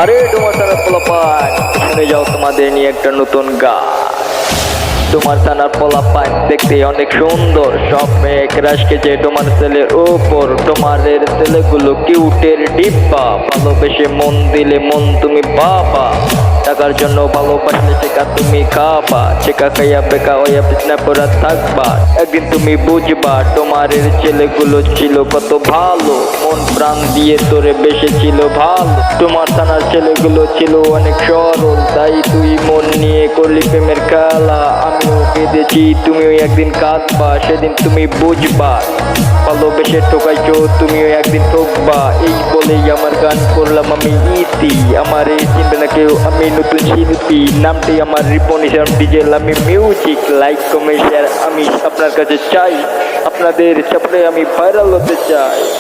আরে তোমার থানার পোলাপান, শুনে যাও তোমাদের নিয়ে একটা নতুন গান। তোমার থানার পোলাপান দেখতে অনেক সুন্দর, সব মেয়ে ক্রাশ খেয়েছে তোমার ছেলের উপর। তোমাদের ছেলেগুলো কিউটের ডিব্বা, ভালোবেসে মন দিলে মন তুমি পাবা। টাকার জন্য ভালোবাসলে শেখা তুমি খাবা, শেখা খাইয়া বেকা হইয়া বিছনা পড়া থাকবা। একদিন তুমি বুঝবা তোমারের ছেলেগুলো ছিল কত ভালো, মন প্রাণ দিয়ে তোরে বেসেছিল ভালো। তোমার থানার ছেলেগুলো ছিল অনেক সরল, তাই তুই মন নিয়ে করলি প্রেমের খেলা। আমিও কেঁদেছি, তুমিও একদিন কাঁদবা, সেদিন তুমি বুঝবা ভালোবেসে ঠকাইছো, তুমিও একদিন ঠকবা। এই বলেই আমার গান করলাম আমি ইতি, আমার এই চিনবে না কেউ, আমি নতুন শিল্পী। নামটি আমার রিপন ইসলাম ডিজেল, আমি মিউজিক। লাইক কমেন্ট শেয়ার আমি আপনার কাছে চাই, আপনাদের সাপোর্টে আমি ভাইরাল হতে চাই।